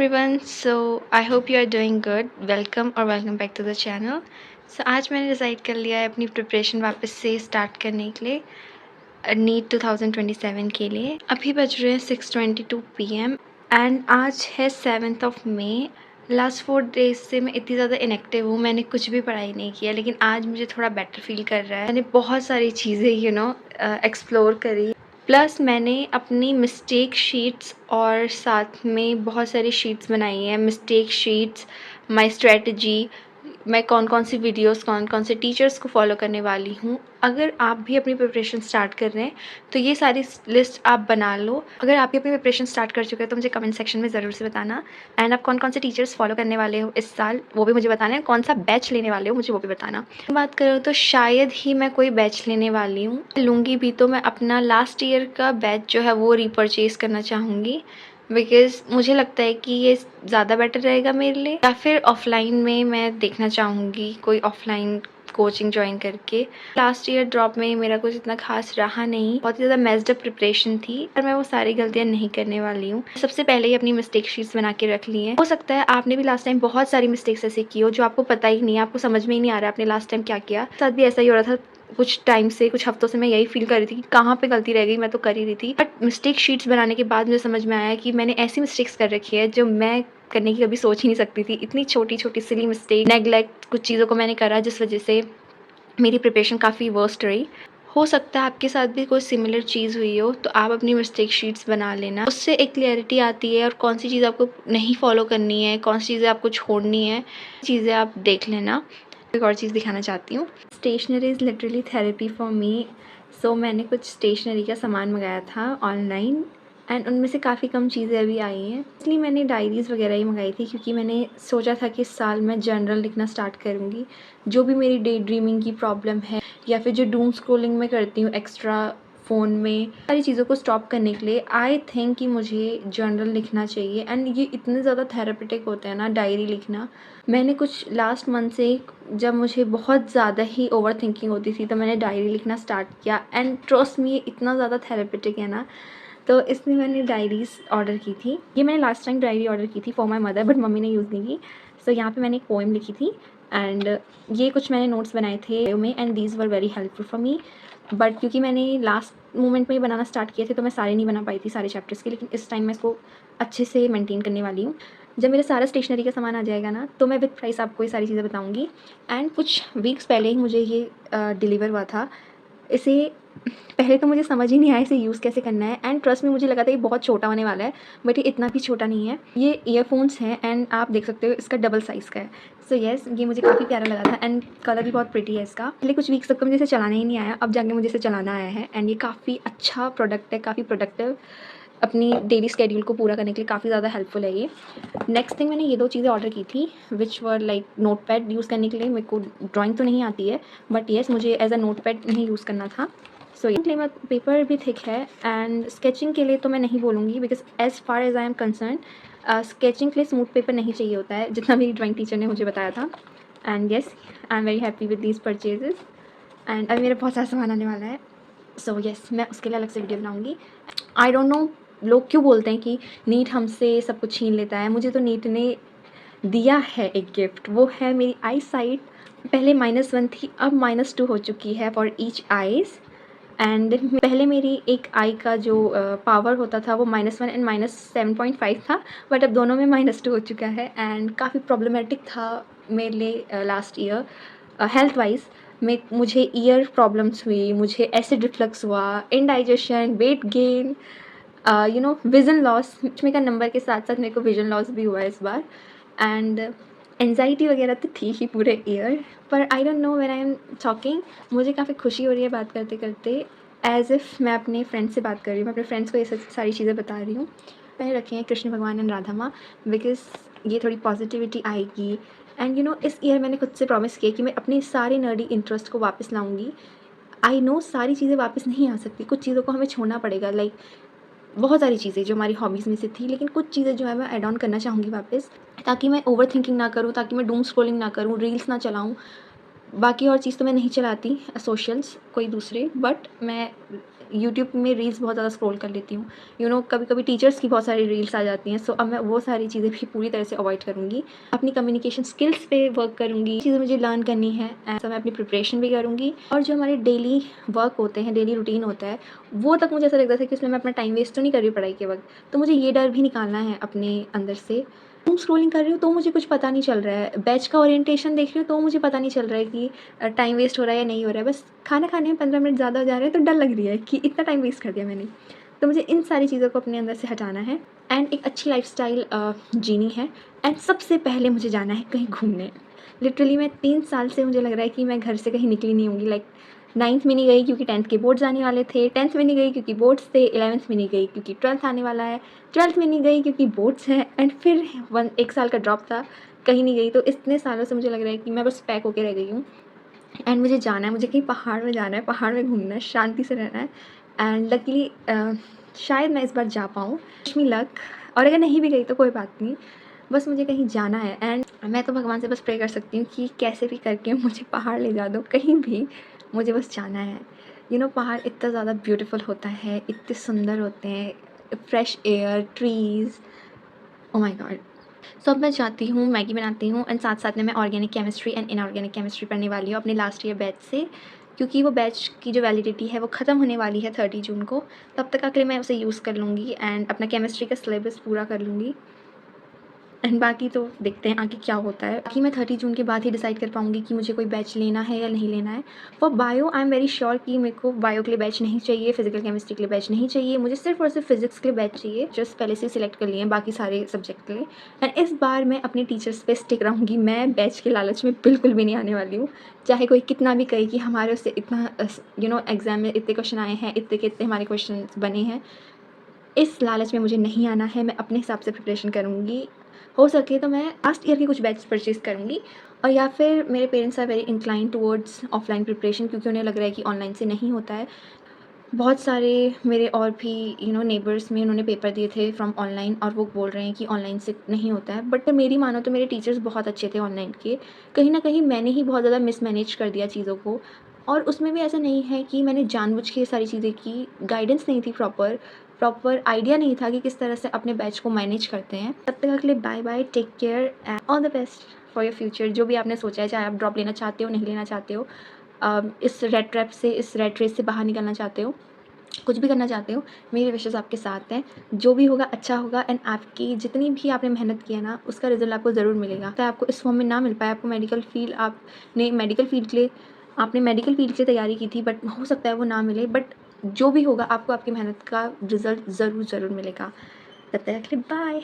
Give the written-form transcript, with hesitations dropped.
everyone. So I hope you are doing good. Welcome back to the channel. So आज मैंने decide कर लिया है अपनी प्रिपरेशन वापस से स्टार्ट करने के लिए नीट 2027 के लिए। अभी बज रहे हैं 6:22 PM एंड आज है 7th of May। Last 4 days से मैं इतनी ज़्यादा इनएक्टिव हूँ, मैंने कुछ भी पढ़ाई नहीं किया, लेकिन आज मुझे थोड़ा बेटर फील कर रहा है। मैंने बहुत सारी चीज़ें एक्सप्लोर करी। प्लस मैंने अपनी मिस्टेक शीट्स और साथ में बहुत सारी शीट्स बनाई हैं। मिस्टेक शीट्स, माय स्ट्रेटजी, मैं कौन कौन सी वीडियोस कौन कौन से टीचर्स को फॉलो करने वाली हूँ। अगर आप भी अपनी प्रिपरेशन स्टार्ट कर रहे हैं तो ये सारी लिस्ट आप बना लो। अगर आप भी अपनी प्रिपरेशन स्टार्ट कर चुके हैं तो मुझे कमेंट सेक्शन में ज़रूर से बताना। एंड आप कौन कौन से टीचर्स फॉलो करने वाले हो इस साल वो भी मुझे बताना है। कौन सा बैच लेने वाले हो मुझे वो भी बताना। बात करूँ तो शायद ही मैं कोई बैच लेने वाली हूँ, लूँगी भी तो मैं अपना लास्ट ईयर का बैच जो है वो रीपरचेज़ करना चाहूँगी, बिकॉज़ मुझे लगता है कि ये ज़्यादा बेटर रहेगा मेरे लिए। या फिर ऑफ़लाइन में मैं देखना चाहूँगी कोई ऑफ़लाइन कोचिंग जॉइन करके। लास्ट ईयर ड्रॉप में मेरा कुछ इतना ख़ास रहा नहीं, बहुत ही ज़्यादा मेस्ड अप प्रिपरेशन थी और मैं वो सारी गलतियाँ नहीं करने वाली हूँ। सबसे पहले ही अपनी मिस्टेक शीट्स बना के रख ली हैं। हो सकता है आपने भी लास्ट टाइम बहुत सारी मिस्टेक्स ऐसे की हो जो आपको पता ही नहीं है, आपको समझ में ही नहीं आ रहा है आपने लास्ट टाइम क्या किया। मेरे साथ भी ऐसा ही हो रहा था। कुछ टाइम से, कुछ हफ्तों से मैं यही फ़ील कर रही थी कि कहाँ पे गलती रह गई, मैं तो कर ही रही थी। बट मिस्टेक शीट्स बनाने के बाद मुझे समझ में आया कि मैंने ऐसी मिस्टेक्स कर रखी है जो मैं करने की कभी सोच ही नहीं सकती थी। इतनी छोटी-छोटी सिली मिस्टेक, नेग्लेक्ट, कुछ चीज़ों को मैंने करा जिस वज़ह से मेरी प्रिपरेशन काफ़ी वर्स्ट रही। हो सकता है आपके साथ भी कोई सिमिलर चीज़ हुई हो, तो आप अपनी मिस्टेक शीट्स बना लेना। उससे एक क्लैरिटी आती है और कौन सी चीज़ आपको नहीं फ़ॉलो करनी है, कौन सी चीज़ें आपको छोड़नी है, चीज़ें आप देख लेना। एक और चीज़ दिखाना चाहती हूँ। Stationery is literally therapy for me. So मैंने कुछ स्टेशनरी का सामान मंगाया था ऑनलाइन एंड उनमें से काफ़ी कम चीज़ें अभी आई हैं। इसलिए मैंने डायरीज़ वगैरह ही मंगाई थी क्योंकि मैंने सोचा था कि इस साल मैं जर्नल लिखना स्टार्ट करूँगी। जो भी मेरी डे ड्रीमिंग की प्रॉब्लम है या फिर जो डूम स्क्रॉलिंग मैं करती हूँ एक्स्ट्रा फ़ोन में, सारी चीज़ों को स्टॉप करने के लिए आई थिंक कि मुझे जर्नल लिखना चाहिए। एंड ये इतने ज़्यादा थेरेपेटिक होते हैं ना डायरी लिखना। मैंने कुछ लास्ट मंथ से, जब मुझे बहुत ज़्यादा ही ओवर थिंकिंग होती थी, तो मैंने डायरी लिखना स्टार्ट किया एंड ट्रस्ट मी ये इतना ज़्यादा थेरेपेटिक है ना, तो इसलिए मैंने डायरीज़ ऑर्डर की थी। ये मैंने लास्ट टाइम डायरी ऑर्डर की थी for my mother, but mummy ने यूज़ नहीं की। सो यहाँ पे मैंने एक पोएम लिखी थी एंड ये कुछ मैंने नोट्स बनाए थे में and these were very helpful for me. But क्योंकि मैंने लास्ट मोमेंट में ही बनाना स्टार्ट किए थे तो मैं सारे नहीं बना पाई थी, सारे चैप्टर्स के, लेकिन इस टाइम मैं इसको अच्छे से मेंटेन करने वाली हूँ। जब मेरा सारा स्टेशनरी का सामान आ जाएगा ना तो मैं विद प्राइस आपको ये सारी चीज़ें बताऊँगी। एंड कुछ वीक्स पहले ही मुझे ये डिलीवर हुआ था। इसे पहले तो मुझे समझ ही नहीं आया इसे यूज़ कैसे करना है एंड ट्रस्ट में मुझे लगा था ये बहुत छोटा होने वाला है, बट ये इतना भी छोटा नहीं है। ये ईयरफोन्स हैं एंड आप देख सकते हो इसका डबल साइज़ का है। सो येस, ये मुझे काफ़ी प्यारा लगा था एंड कलर भी बहुत प्रिटी है इसका। पहले कुछ वीक्स तक तो मुझे इसे चलाना ही नहीं आया, अब जाके मुझे इसे चलाना आया है एंड ये काफ़ी अच्छा प्रोडक्ट है, काफ़ी प्रोडक्टिव, अपनी डेली स्केड्यूल को पूरा करने के लिए काफ़ी ज़्यादा हेल्पफुल है ये। नेक्स्ट थिंग, मैंने ये 2 चीज़ें ऑर्डर की थी विच वर लाइक नोटपैड यूज़ करने के लिए। मेरे को ड्राइंग तो नहीं आती है, बट येस मुझे एज अ नोटपैड नहीं यूज़ करना था। सो ये मैं पेपर भी थिक है एंड स्केचिंग के लिए तो मैं नहीं बोलूँगी because as far as I am concern sketching के लिए स्मूथ पेपर नहीं चाहिए होता है, जितना मेरी ड्राइंग टीचर ने मुझे बताया था। And yes, I am very happy with these purchases and अभी मेरा बहुत सारा सामान आने वाला है। सो येस, मैं उसके लिए अलग से वीडियो बनाऊँगी। आई डोंट नो लोग क्यों बोलते हैं कि नीट हमसे सब कुछ छीन लेता है। मुझे तो नीट ने दिया है एक गिफ्ट, वो है मेरी आई साइट। पहले -1 थी, अब -2 हो चुकी है फॉर ईच आइज़। एंड पहले मेरी एक आई का जो पावर होता था वो -1 एंड -7.5 था, बट अब दोनों में -2 हो चुका है एंड काफ़ी प्रॉब्लमेटिक था मेरे लिए लास्ट ईयर हेल्थ वाइज। मुझे ईयर प्रॉब्लम्स हुई, मुझे एसिड रिफ्लक्स हुआ, indigestion, weight gain, vision loss. में का नंबर के साथ साथ मेरे को विज़न लॉस भी हुआ है इस बार एंड एंजाइटी वगैरह तो थी ही पूरे ईयर। पर I don't know when I am talking मुझे काफ़ी खुशी हो रही है बात करते करते, एज़ इफ़ मैं अपने फ्रेंड से बात कर रही हूँ, मैं अपने फ्रेंड्स को ये सब सारी चीज़ें बता रही हूँ। मैंने रखे हैं कृष्ण भगवान एंड राधा माँ, बिकॉज ये थोड़ी पॉजिटिविटी आएगी। एंड इस ईयर मैंने खुद से प्रॉमिस किया कि मैं अपने सारे नर्डी इंटरेस्ट को वापस लाऊंगी। आई नो सारी चीज़ें वापस नहीं आ सकती, कुछ चीज़ों को हमें छोड़ना पड़ेगा। लाइक बहुत सारी चीज़ें जो हमारी हॉबीज़ में से थी, लेकिन कुछ चीज़ें जो है मैं ऐड ऑन करना चाहूँगी वापस, ताकि मैं ओवर थिंकिंग ना करूँ, ताकि मैं डूम स्क्रॉलिंग ना करूँ, रील्स ना चलाऊँ। बाकी और चीज़ तो मैं नहीं चलाती सोशल्स कोई दूसरे, बट मैं यूट्यूब में रील्स बहुत ज़्यादा स्क्रॉल कर लेती हूँ। कभी कभी टीचर्स की बहुत सारी रील्स आ जाती हैं। सो अब मैं वो सारी चीज़ें भी पूरी तरह से अवॉइड करूँगी। अपनी कम्युनिकेशन स्किल्स पे वर्क करूँगी, चीज़ें मुझे लर्न करनी है, ऐसा मैं अपनी प्रिपरेशन भी करूँगी। और जो हमारे डेली वर्क होते हैं, डेली रूटीन होता है, वो तक मुझे ऐसा लगता था कि उसमें मैं अपना टाइम वेस्ट तो नहीं कर रही पढ़ाई के वक्त। तो मुझे ये डर भी निकालना है अपने अंदर से। तुम स्क्रॉलिंग कर रही हो तो मुझे कुछ पता नहीं चल रहा है, बैच का ओरिएंटेशन देख रही हो तो मुझे पता नहीं चल रहा है कि टाइम वेस्ट हो रहा है या नहीं हो रहा है। बस खाना खाने में 15 मिनट ज़्यादा हो जा रहे हैं तो डर लग रही है कि इतना टाइम वेस्ट कर दिया मैंने। तो मुझे इन सारी चीज़ों को अपने अंदर से हटाना है एंड एक अच्छी लाइफस्टाइल जीनी है। एंड सबसे पहले मुझे जाना है कहीं घूमने। लिटरली मैं 3 साल से मुझे लग रहा है कि मैं घर से कहीं निकली नहीं होंगी। लाइक 9th में नहीं गई क्योंकि 10th के बोर्ड्स आने वाले थे, 10th में नहीं गई क्योंकि बोर्ड्स थे, 11th में नहीं गई क्योंकि 12th आने वाला है, 12th में नहीं गई क्योंकि बोर्ड्स हैं, एंड फिर 1 साल का ड्रॉप था, कहीं नहीं गई। तो इतने सालों से मुझे लग रहा है कि मैं बस पैक होके रह गई हूँ। एंड मुझे जाना है, मुझे कहीं पहाड़ में जाना है, पहाड़ में घूमना है, शांति से रहना है। एंड लकीली शायद मैं इस बार जा पाऊँ, विश मी लक। और अगर नहीं भी गई तो कोई बात नहीं, बस मुझे कहीं जाना है। एंड मैं तो भगवान से बस प्रे कर सकती हूँ कि कैसे भी करके मुझे पहाड़ ले जा दो, कहीं भी मुझे बस जाना है। पहाड़ इतना ज़्यादा ब्यूटीफुल होता है, इतने सुंदर होते हैं, fresh air, trees, oh my god. So अब मैं चाहती हूँ, मैगी बनाती हूँ एंड साथ साथ में मैं organic chemistry and inorganic chemistry पढ़ने वाली हूँ अपने लास्ट ईयर बैच से, क्योंकि वो बैच की जो वैलिडिटी है वो ख़त्म होने वाली है 30 जून को। तब तक के लिए मैं उसे यूज़ कर लूँगी एंड अपना केमिस्ट्री का सिलेबस पूरा कर लूँगी। एंड बाकी तो देखते हैं आगे क्या होता है। बाकी मैं 30 जून के बाद ही डिसाइड कर पाऊँगी कि मुझे कोई बैच लेना है या नहीं लेना है। For bio I am very sure कि मेरे को बायो के लिए बैच नहीं चाहिए, फिजिकल केमिस्ट्री के लिए बैच नहीं चाहिए, मुझे सिर्फ और सिर्फ फिजिक्स के लिए बैच चाहिए। जस्ट पहले से सिलेक्ट कर लिए हैं बाकी सारे सब्जेक्ट के लिए। एंड इस बार मैं अपने टीचर्स पे स्टिक रहूँगी, मैं बैच के लालच में बिल्कुल भी नहीं आने वाली हूँ। चाहे कोई कितना भी कहे कि हमारे उससे इतना एग्ज़ाम में इतने क्वेश्चन आए हैं, इतने के इतने हमारे क्वेश्चन बने हैं, इस लालच में मुझे नहीं आना है। मैं अपने हिसाब से प्रिपरेशन करूँगी। हो सके तो मैं लास्ट ईयर के कुछ बैच परचेज़ करूँगी, और या फिर मेरे parents are very incline towards offline preparation, क्योंकि उन्हें लग रहा है कि ऑनलाइन से नहीं होता है। बहुत सारे मेरे और भी नेबर्स में उन्होंने पेपर दिए थे फ्रॉम ऑनलाइन, और वो बोल रहे हैं कि ऑनलाइन से नहीं होता है। बट मेरी मानो तो मेरे टीचर्स बहुत अच्छे थे ऑनलाइन के। कहीं ना कहीं मैंने ही बहुत ज़्यादा मिसमैनेज कर दिया चीज़ों को, और उसमें भी ऐसा नहीं है कि मैंने जानबूझ के ये सारी चीज़ें की। गाइडेंस नहीं थी, प्रॉपर आइडिया नहीं था कि किस तरह से अपने बैच को मैनेज करते हैं। तब तक के लिए bye bye, take care and all the best for your future. जो भी आपने सोचा है, चाहे आप ड्रॉप लेना चाहते हो, नहीं लेना चाहते हो, इस रेड ट्रैप से, इस रेड रेस से बाहर निकलना चाहते हो, कुछ भी करना चाहते हो, मेरे विशेज़ आपके साथ हैं। जो भी होगा अच्छा होगा, एंड आपकी जितनी भी आपने मेहनत की है ना, उसका रिजल्ट आपको ज़रूर मिलेगा। तो आपको इस फॉर्म में ना मिल पाए, आपको मेडिकल फील्ड आपने मेडिकल फील्ड के लिए तैयारी की थी, बट हो सकता है वो ना मिले। बट जो भी होगा, आपको आपकी मेहनत का रिजल्ट ज़रूर मिलेगा। तब तक के लिए बाय।